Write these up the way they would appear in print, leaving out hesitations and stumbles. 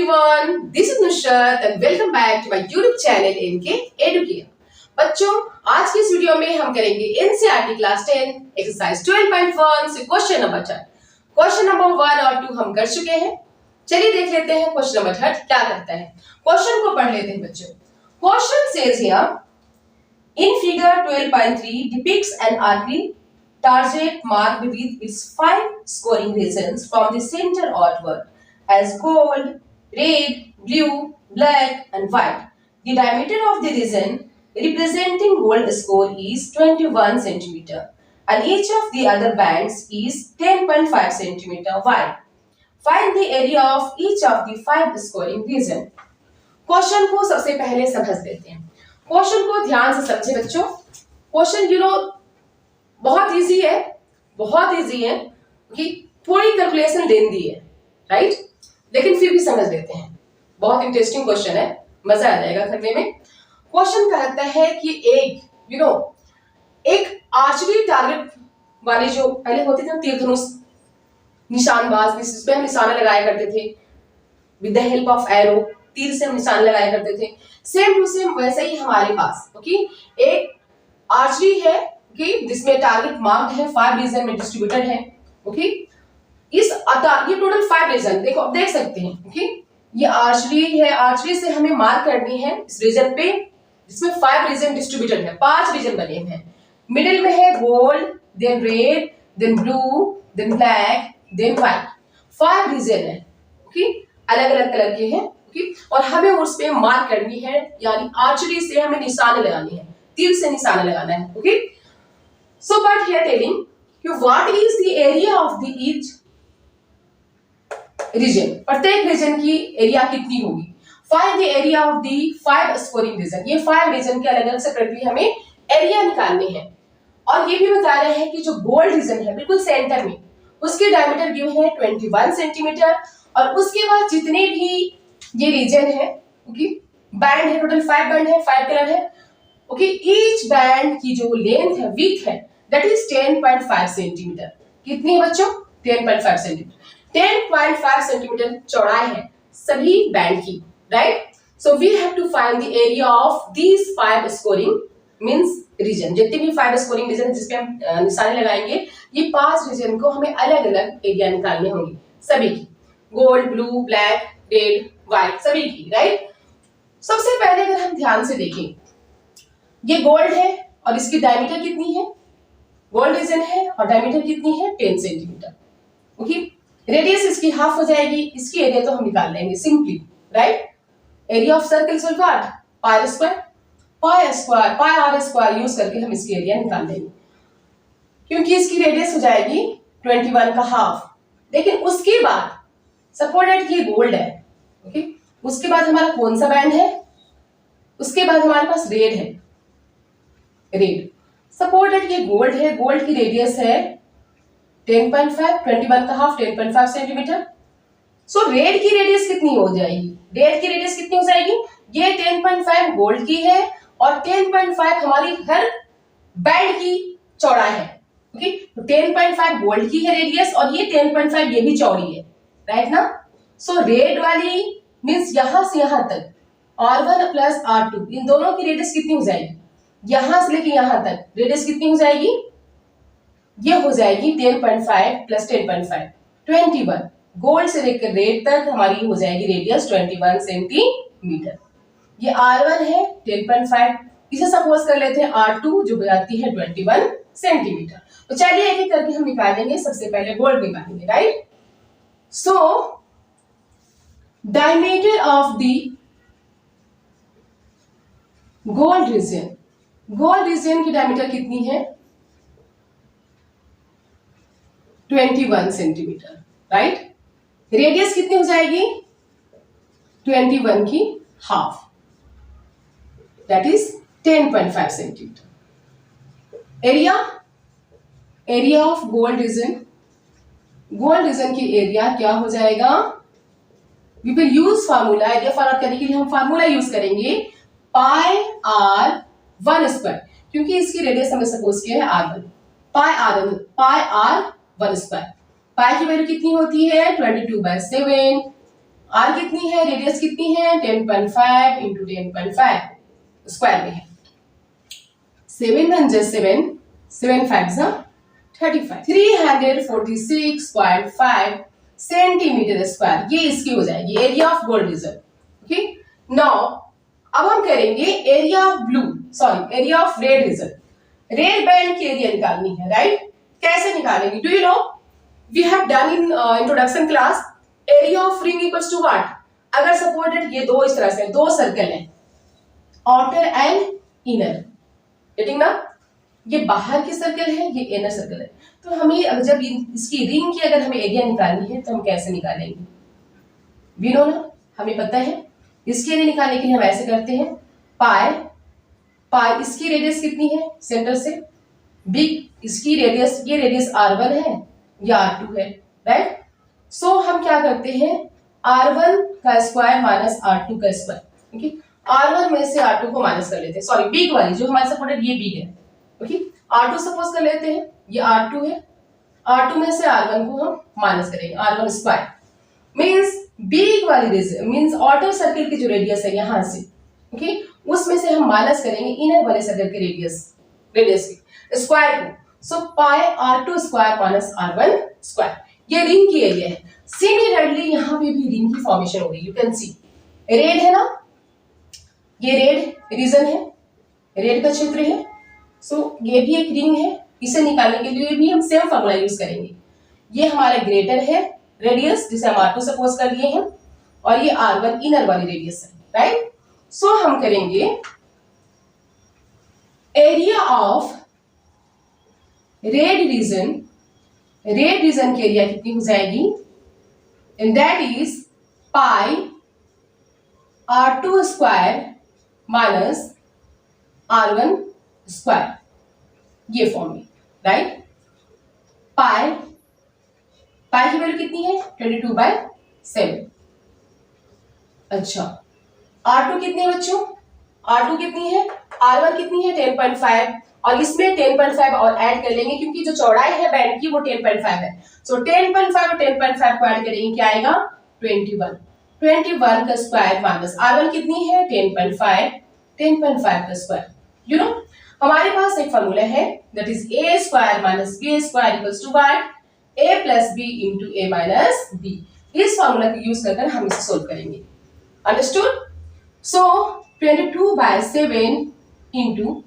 everyone, this is Nusrat and welcome back to my YouTube channel इनके Educare. बच्चों, आज की इस वीडियो में हम करेंगे एनसीईआरटी क्लास 10 एक्सरसाइज 12.1 से क्वेश्चन नंबर 10। क्वेश्चन नंबर 1 और 2 हम कर चुके हैं। चलिए देख लेते हैं क्वेश्चन नंबर 10 क्या करता है। क्वेश्चन को पढ़ लेते हैं बच्चों। Question says here in figure 12.3 depicts an artery target marked with its 5 scoring regions from the center outward as gold, red, blue, black and white. The diameter of the region representing gold score is 21 cm and each of the other bands is 10.5 cm wide. Find the area of each of the 5 scoring region. Question को सबसे पहले समझ लेते हैं। Question को ध्यान से समझे बच्चों। क्वेश्चन बहुत इजी है कि थोड़ी कैलकुलेशन लेंदी है, राइट, लेकिन फिर भी समझ लेते हैं। बहुत इंटरेस्टिंग क्वेश्चन है, मजा आ जाएगा करने में। क्वेश्चन कहता है कि एक आर्चरी टारगेट वाली जो पहले होती थी ना तीर धनुष निशानबाज, जिसमें हम निशाना लगाया करते थे with the help of arrow, तीर से हम निशान लगाया करते थे। सेम टू सेम वैसे ही हमारे पास एक आर्चरी है जिसमें टारगेट मार्क्ड है, 5 रीजन में डिस्ट्रीब्यूटेड है। ये टोटल 5 रीजन देखो, आप देख सकते हैं। ये आर्चरी है, आर्चरी से हमें मार्क करनी है इस रीजन पे जिसमें 5 रीजन डिस्ट्रीब्यूटेड है, 5 रीजन बने हुए हैं। मिडिल में है gold, then red, then blue, then black, then white. 5 region है, अलग अलग कलर के हैं, और हमें उस पे मार्क करनी है, यानी आर्चरी से हमें निशाने लगानी है, तीर से निशाना लगाना है। So but here telling you what is the area of the each region, प्रत्येक रीजन की एरिया कितनी होगी। Find the area of the 5 scoring region, ये 5 रीजन के अलग अलग सेपरेटली हमें एरिया निकालने हैं। और ये भी बता रहे हैं कि जो गोल्ड रीजन है बिल्कुल सेंटर में, उसके डायमीटर गिवन है 21 सेंटीमीटर, और उसके बाद जितने भी ये रीजन है, बैंड है, टोटल 5 बैंड है, 5 कलर है। ईच बैंड की जो लेंथ है, विड्थ है, दैट इज 10.5 सेंटीमीटर। कितनी है बच्चों? 10.5 सेंटीमीटर। 10.5 सेंटीमीटर चौड़ाई है सभी बैंड की, right. So we have to find the area of these 5 scoring means region. जितने भी 5 स्कोरिंग रीजन जिसपे हम निशाने लगाएंगे, ये 5 रीजन को हमें अलग अलग एरिया निकालने होंगे सभी की, gold, blue, black, red, white, सभी की, राइट। सबसे पहले अगर हम ध्यान से देखें, ये गोल्ड है और इसकी डायमीटर कितनी है, गोल्ड रीजन है और डायमीटर कितनी है 10 सेंटीमीटर। रेडियस इसकी हाफ हो जाएगी, इसकी एरिया तो हम निकाल लेंगे simply, right. Area of circle is what? Pi square, pi r square use करके हम इसकी एरिया निकाल लेंगे, क्योंकि इसकी रेडियस हो जाएगी 21 का हाफ। लेकिन उसके बाद सपोर्टेड ये गोल्ड है, उसके बाद हमारा कौन सा बैंड है? उसके बाद हमारे पास रेड है, रेड सपोर्टेड ये गोल्ड है, गोल्ड की रेडियस है 10.5, 21 का हाफ 10.5 सेंटीमीटर। सो रेड की रेडियस कितनी हो जाएगी? रेड की रेडियस कितनी हो जाएगी? ये 10.5 गोल्ड की है और 10.5 हमारी हर बैंड की चौड़ाई है। तो 10.5 गोल्ड की है रेडियस और ये 10.5 ये भी चौड़ी है, राइट ना। सो रेड वाली मींस यहां से यहां तक R1 प्लस R2, इन दोनों की रेडियस कितनी हो जाएगी? यहां से लेके यहां तक रेडियस कितनी हो जाएगी? ये हो जाएगी 10.5 प्लस 10.5 21। गोल्ड से लेकर रेड तक हमारी हो जाएगी रेडियस 21 सेंटीमीटर। ये R1 है 10.5, इसे सपोज कर लेते हैं R2 जो हो जाती है 21 सेंटीमीटर। तो चलिए एक एक करके हम निकालेंगे। सबसे पहले गोल्ड निकालेंगे, right. So diameter of the gold region, gold region की डायमीटर कितनी है? 21 सेंटीमीटर, राइट। रेडियस कितनी हो जाएगी? 21 की half, that is 10.5 centimetre. Area of gold region, gold region की एरिया क्या हो जाएगा? We will use formula, area find out करने के लिए हम फार्मूला यूज करेंगे पाई R1 स्क्वायर, क्योंकि इसकी रेडियस हमें सपोज किया है R1। पाई R1 स्क्वायर, पाई की वैल्यू कितनी होती है 22/7, आर कितनी है, रेडियस कितनी है, 10.5 इंटू 10.5 स्क्वायर में है। 7 1 जा 7, 7 5 जा 35, 346.5 सेंटीमीटर स्क्वायर, ये इसकी हो जाएगी area of gold region. Okay, now अब हम करेंगे area of blue, sorry area of red region. Red band की एरिया निकालनी है, राइट? कैसे निकालेंगे? Do you know, we have done in introduction class, area of ring equals to what? अगर supported ये दो इस तरह से दो सर्कल है, आउटर एंड इनर, गेटिंग ना? ये बाहर की सर्कल है, ये इनर सर्कल है। तो हमें जब इसकी रिंग की अगर हमें एरिया निकालनी है तो हम कैसे निकालेंगे? वी नो ना, हमें पता है। इसकी एरिया निकालने के लिए हम ऐसे करते हैं, पाई पाई इसकी रेडियस कितनी है सेंटर से, बिग इसकी रेडियस, ये रेडियस r1 है, ये r2 है, राइट? सो हम क्या करते हैं, r1 का स्क्वायर माइनस r2 का स्क्वायर। ओके, r1 में से r2 को माइनस कर लेते हैं, सॉरी बिग वाली जो हमारे सपोर्टेड ये बिग है। ओके, r2 सपोज कर लेते हैं, ये r2 है, r2 में से r1 को हम माइनस करेंगे, r1 स्क्वायर मींस बिग वाली रीजन मींस आउटर सर्कल की जो रेडियस है यहां से, ओके, उसमें से हम माइनस करेंगे इनर वाले सर्कल की रेडियस की स्क्वायर को। सो पाई r2 square minus r1 square, ये रिंग की एरिया है। सिमिलरली यहां पे भी रिंग की फॉर्मेशन हो गई, यू कैन सी रेड है ना, ये रेड रीजन है, रेड का क्षेत्र है। सो ये भी एक रिंग है, इसे निकालने के लिए भी हम सेम फॉर्मूला यूज करेंगे। ये हमारा ग्रेटर है रेडियस जिसे हम r2 सपोज कर लिए हैं, और ये r1 इनर वाली रेडियस है, राइट? सो हम करेंगे area of red region, red region की एरिया कितनी हो जाएगी, and that is pi r2 square minus r1 square, ये फॉर्म में, राइट? पाई की वैल्यू कितनी है 22/7। अच्छा, r2 कितनी है बच्चों, r2 कितनी है, r1 कितनी है 10.5, और इसमें 10.5 और ऐड कर लेंगे क्योंकि जो चौड़ाई है बैंड की वो 10.5 है। सो 10.5 और 10.5 को ऐड करेंगे, क्या आएगा 21 का स्क्वायर माइनस r1 कितनी है 10.5 का स्क्वायर। यू नो, हमारे पास एक फॉर्मूला है that is a square minus b square equals to what, a plus b into a minus b। इस फॉर्मूला को यूज कर हम इसे सोल्व करेंगे, understood? So 22/7 into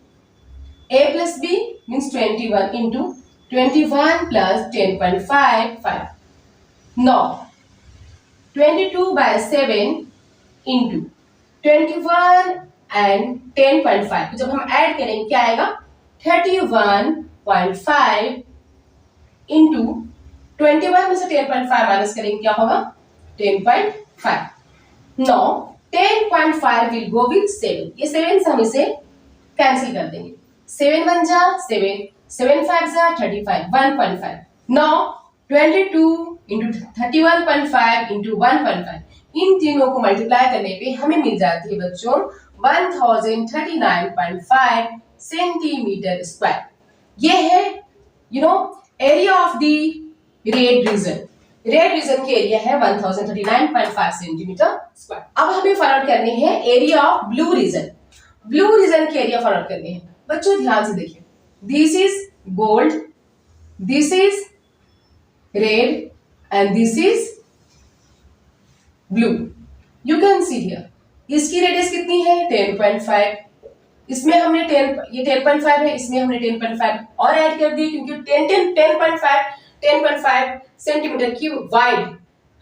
a plus b means 21 into 21 plus 10.5। Now 22/7 into 21 and 10.5 जब हम add करेंगे क्या आएगा 31.5 इंटू 21 में से 10.5 माइनस करेंगे क्या होगा 10.5। नो 10.5 विल गो विद 7, ये 7 से हम इसे कैंसिल कर देंगे, 7 1 जा 7, 7 5 जा 35, 1.5। नो 22 इंटू 31.5 इंटू 1.5, इन तीनों को मल्टीप्लाई करने पे हमें मिल जाती है बच्चों 1039.5 सेंटीमीटर स्क्वायर। ये है you know area of the red region. Red region की एरिया है 1039.5 सेंटीमीटर स्क्वायर। अब हमें फाइंड आउट करने हैं area of blue region. Blue region की एरिया फाइंड आउट करने हैं बच्चों, ध्यान से देखिए, this is gold, this is red and this is blue. You can see here इसकी रेडियस कितनी है 10.5, इसमें हमने 10.5 है, इसमें हमने 10.5 और ऐड कर दिए क्योंकि 10.5 सेंटीमीटर की वाइड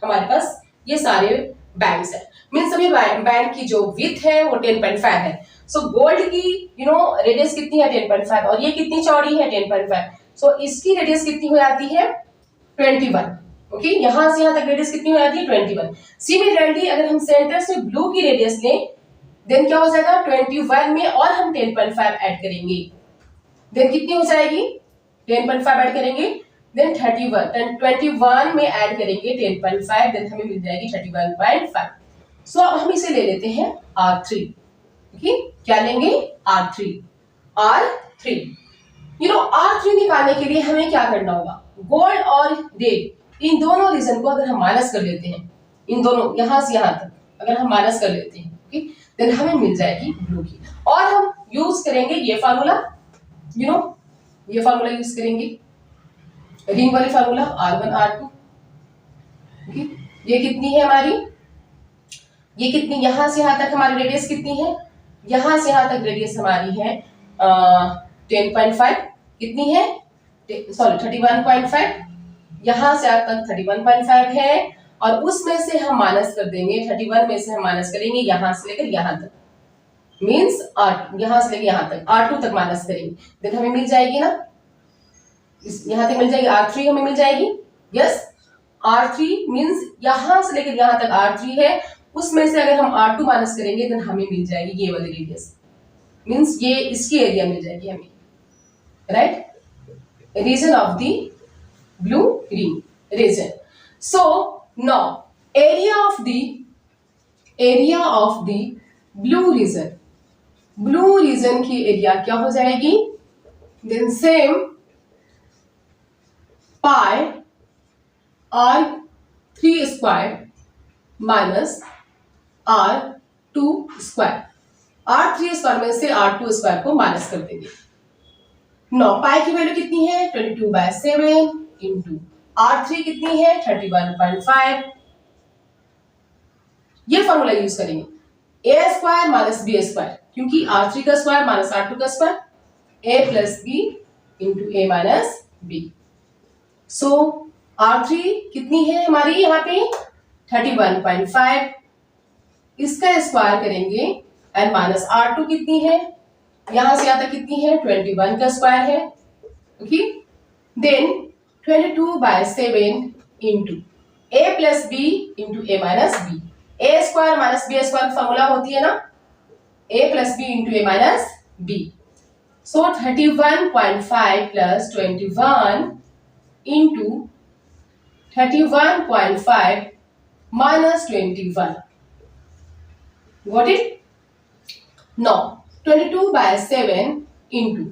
हमारे पास ये सारे बैंड्स है, मींस सभी बैंड की जो विड्थ है वो 10.5 है। सो गोल्ड की रेडियस कितनी है 10.5 और ये कितनी चौड़ी है 10.5, सो इसकी रेडियस कितनी हो जाती है 21। ओके, यहां से यहां तक रेडियस कितनी हो जाती है 21। सिमिलरली अगर हम सेंटर से ब्लू की रेडियस लें देन क्या हो जाएगा 21 में और हम 10.5 ऐड करेंगे, देन कितनी हो जाएगी 10.5 ऐड करेंगे देन 21 में ऐड करेंगे 10.5 देन हमें मिल जाएगी 31.5। सो अब हम इसे ले लेते हैं R3। ओके, क्या लेंगे R3। R3 निकालने के लिए हमें क्या करना होगा, गोल्ड और रेड इन दोनों रीजन को अगर हम माइनस कर लेते हैं इन दोनों यहां से यहां तक अगर हम माइनस कर लेते हैं, ओके, देन हमें मिल जाएगी ब्लू की। और हम यूज करेंगे ये फार्मूला, यू नो, ये फार्मूला यूज करेंगे, रिंग वाली फार्मूला R1 R2, ओके। ये कितनी है हमारी, ये कितनी, यहां से यहां तक हमारी रेडियस कितनी है, यहां से यहां तक रेडियस हमारी है 10.5, कितनी है, सॉरी 31.5, यहां से यहां तक 31.5 है, और उसमें से हम माइनस कर देंगे, 31 में से हम माइनस करेंगे यहां से लेकर यहां तक, मींस R2, यहां से लेकर यहां तक R2 तक माइनस करेंगे, देन हमें मिल जाएगी ना, यहां तक मिल जाएगी R3 हमें मिल जाएगी, यस। R3 मींस यहां से लेकर यहां तक R3 है, उसमें से अगर हम R2 माइनस करेंगे देन हमें मिल जाएगी ये वाली रेडियस, मींस ये इसकी एरिया मिल जाएगी हमें, right, region of the blue ring region. So now area of the blue region, blue region की एरिया क्या हो जाएगी, then same pi R3 square minus R2 square, R3 square में से R2 स्क्वायर को माइनस कर देंगे। नौ पाई की वैल्यू कितनी है 22/7 इंटू R3 कितनी है 31.5, ये फॉर्मूला यूज करेंगे, a square minus b square, क्योंकि R3 का स्क्वायर माइनस R2 का square, a plus b into a minus b। So R3 कितनी है हमारी यहाँ पे 31.5, इसका स्क्वायर करेंगे एंड माइनस R2 कितनी है, यहां से यहां तक कितनी है 21 का स्क्वायर है, okay, then 22/7 into a plus b into a minus b, a square minus b square formula होती है ना, a plus b into a minus b। So 31.5 plus 21 into 31.5 minus 21, got it? Now 22/7 into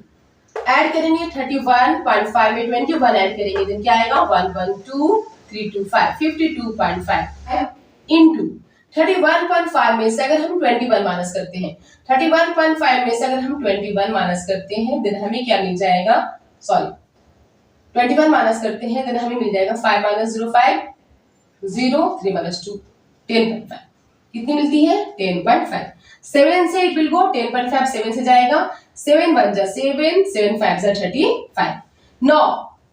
add करेंगे 31.5 में 21 add करेंगे then क्या आएगा 112,325 52.5 into 31.5 में से अगर हम 21 माइनस करते हैं, 31.5 में से अगर हम 21 माइनस करते हैं देन हमें क्या मिल जाएगा, सॉरी 21 माइनस करते हैं देन हमें मिल जाएगा 5 माइनस 0 5 0 3 माइनस 2 10.5, कितनी मिलती है 10.5। 7 से इट विल गो 10.5 7 से जाएगा, 7 1 जा 7 7 5 जा 35। नो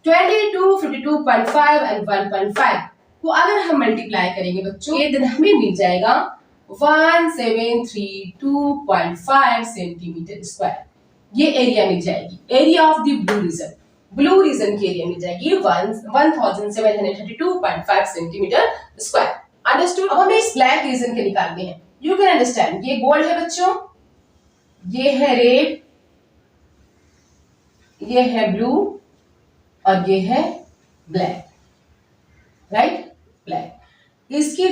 22 52.5 एंड 1.5 को अगर हम मल्टीप्लाई करेंगे बच्चों ये देन हमें मिल जाएगा 1732.5 सेंटीमीटर स्क्वायर, ये एरिया मिल जाएगी, area of the blue region, blue region की एरिया मिल जाएगी 1732.5 सेंटीमीटर स्क्वायर। अंडरस्टूड। अब हमें इस ब्लैक रीजन के निकालने हैं, यू कैन अंडरस्टैंड, ये गोल्ड है बच्चों, ये है रेड, ये है ब्लू और ये है ब्लैक, राइट, ब्लैक। इसकी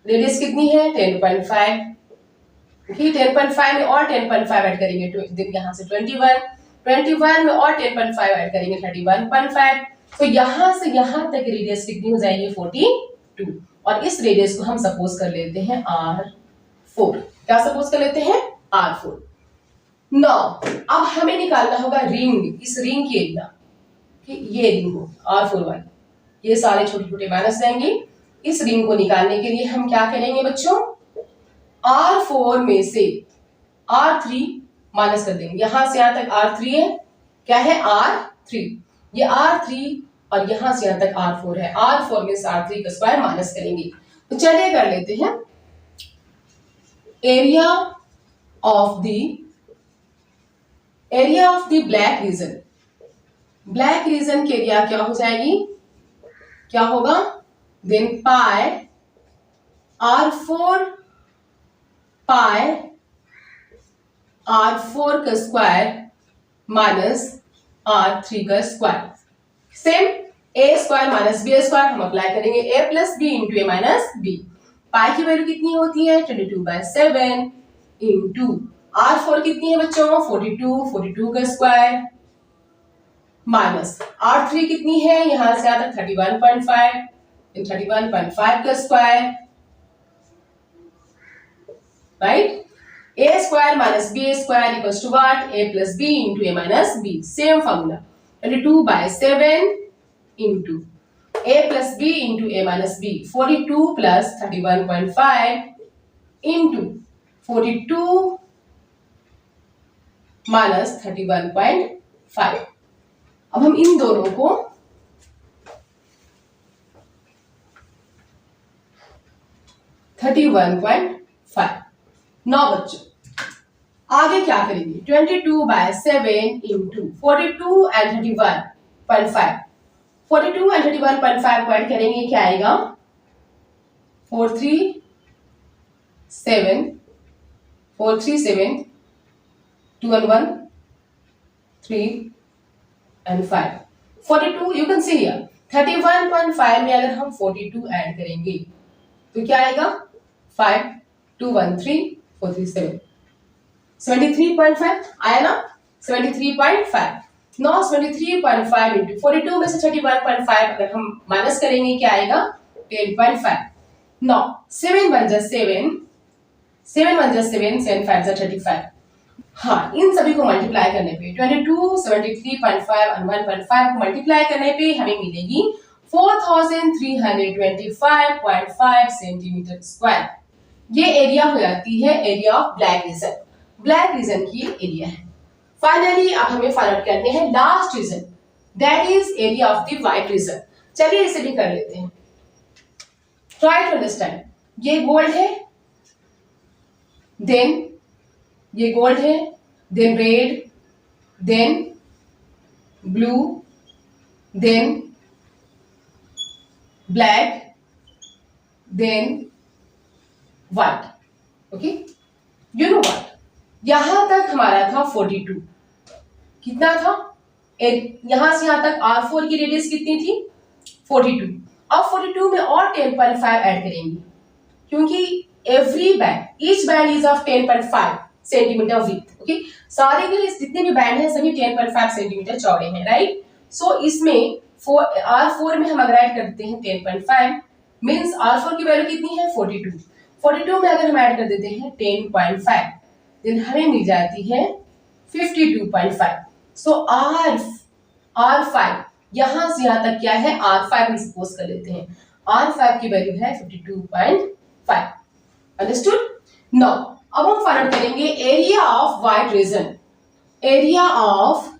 रेडियस कितनी है 10.5, ठीक, 10.5 में और 10.5 ऐड करेंगे यहां से 21 में और 10.5 ऐड करेंगे 31.5, तो यहां से यहां तक रेडियस कितनी हो जाएगी 42, और इस रेडियस को हम सपोज कर लेते हैं R4, क्या सपोज कर लेते हैं R4। नाउ अब हमें निकालना होगा रिंग, इस रिंग की एरिया, ये रिंग हो R4 वाली, ये सारे छोटे छोटे माइनस जाएंगे, इस रिंग को निकालने के लिए हम क्या करेंगे बच्चों, R4 में से R3 माइनस कर देंगे, यहां से यहां तक R3 है, क्या है R3, ये R3 और यहां से यहां तक R4 है, R4 में से R3 का स्क्वायर माइनस करेंगे, तो चलिए कर लेते हैं। Area of the black region, black region की एरिया क्या हो जाएगी, क्या होगा, देन पाई R4 का स्क्वायर माइनस R3 का square, same a square minus b square हम अप्लाई करेंगे, a plus b into A minus b। पाई की वैल्यू कितनी होती है 22/7 इंटू R4 कितनी है बच्चों 42 का स्क्वायर माइनस R3 कितनी है, यहां से आता 31.5 का square right? a square minus b square equals to what? a plus b into a minus b. Same formula. 22/7 into a plus b into a minus b. 42 plus 31.5 into 42 minus 31.5. अब हम इन दोनों को नौ बच्चों आगे क्या करेंगे? 22/7 इंटू 42 एंड 31.5. 42 एंड 31.5 को add करेंगे, क्या आएगा? 437 2 and 1 3 and 5. 42 you can see here. 31.5 में अगर हम 42 ऐड करेंगे तो क्या आएगा? 5 2 1 3 4 3 7 73.5 आया ना? 73.5. नौ 73.5 इंटू 42 में से 31.5 अगर हम माइनस करेंगे, क्या आएगा? 10.5. नौ 7 1 जा 7 7 1 जा 7 7 5 जा 35. हाँ, इन सभी को मल्टीप्लाई करने पे 22 73.5 और 1.5 को मल्टीप्लाई करने पे हमें मिलेगी 4325.5 सेंटीमीटर स्क्वायर. ये एरिया हो जाती है area of black region. Black region की एरिया है. फाइनली अब हमें फाइंड आउट करने हैं last region, that is area of the white region. चलिए इसे भी कर लेते हैं. Try to understand. ये गोल्ड है, देन ये गोल्ड है, then red, then blue, then black, then white. Okay, you know what, यहां तक हमारा था 42. कितना था? यहां से यहां तक R4 की रेडियस कितनी थी? 42. अब 42 में और 10.5 ऐड करेंगे, क्योंकि every band, each band is of 10.5 centimetre width. Okay, सारे के जितने भी बैंड हैं सभी 10.5 सेंटीमीटर चौड़े हैं, राइट? सो इसमें R4 में हम अगर ऐड करते हैं 10.5 मींस R4 की वैल्यू कितनी है? 42. 42 में अगर हम ऐड कर देते हैं 10.5 देन हमें मिल जाती है 52.5. सो R5 यहां से यहां तक क्या है? R5 हम सपोज कर लेते हैं. R5 की वैल्यू है 52.5. अंडरस्टूड? नाउ अब हम फाइंड आउट करेंगे area of white region. Area of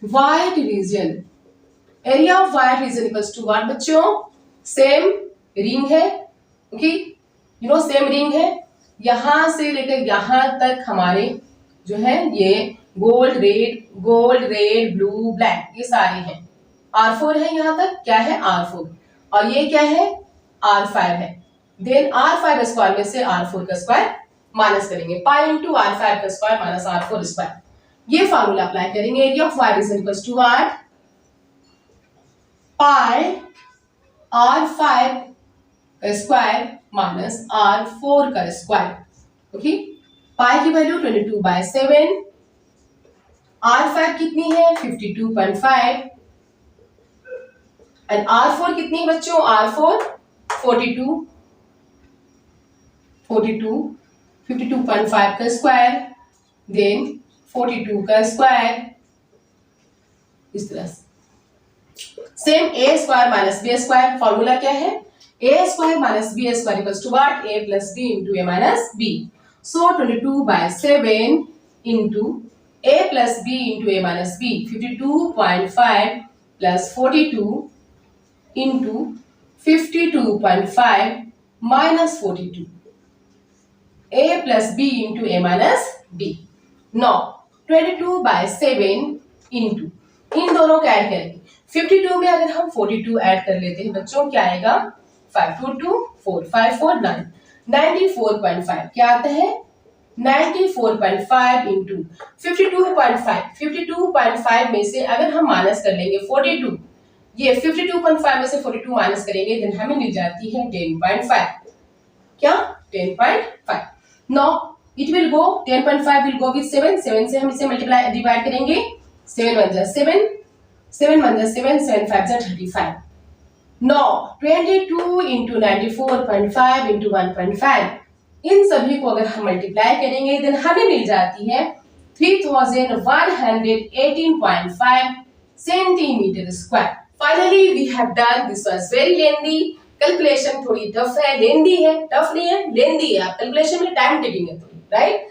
white region. Area of white region equals to what बच्चों? सेम रिंग है. Okay, you know same ring है. यहां से लेकर यहां तक हमारे जो है ये गोल्ड रेड ब्लू ब्लैक ये सारे हैं. R4 है यहां तक, क्या है? R4. और ये क्या है? R5 है. देन R5 स्क्वायर में से R4 का स्क्वायर माइनस करेंगे. पाई इंटू R5 का स्क्वायर माइनस R4 स्क्वायर. ये फार्मूला अप्लाई करेंगे. Area of white region equals to what? Pi R5 का स्क्वायर माइनस R4 का स्क्वायर. ओके, पाई की वैल्यू 22/7. R5 कितनी है? 52.5. एंड R4 कितनी है बच्चों? R4 42. 52.5 का स्क्वायर देन 42 का स्क्वायर. इस तरह से same a square minus b square. Formula क्या है? a square minus b square equals to what? a plus b into a minus b. So 22/7 into a plus b into a minus b. 52.5 plus 42 into 52.5 minus 42. a plus b into a minus b. Now 22/7 into इन दोनों को add करेंगे. 52 में अगर हम 42 add कर लेते हैं बच्चों, क्या आएगा? 5 4 2 4 5 4 9 94.5. क्या आता है? 94.5 इंटू 52.5. 52.5 में से अगर हम माइनस कर लेंगे 42, ये 52.5 में से 42 माइनस करेंगे देन हमें मिल जाती है 10.5. क्या? 10.5. Now it will go 10.5 will go with 7. 7 से हम इसे मल्टीप्लाई डिवाइड करेंगे. 7 1 जा 7 7 1 जा 7 7 5 जा 35. Now 22 into 94.5 into 1.5 इन सभी को अगर हम मल्टीप्लाई करेंगे देन हमें मिल जाती है 3118.5 centimetre square. Finally we have done, this was very lengthy. Calculation थोड़ी टफ है, लेंदी है, टफ नहीं है, लेंदी है। आप कैलकुलेशन में टाइम टेकिंग है थोड़ी, राइट।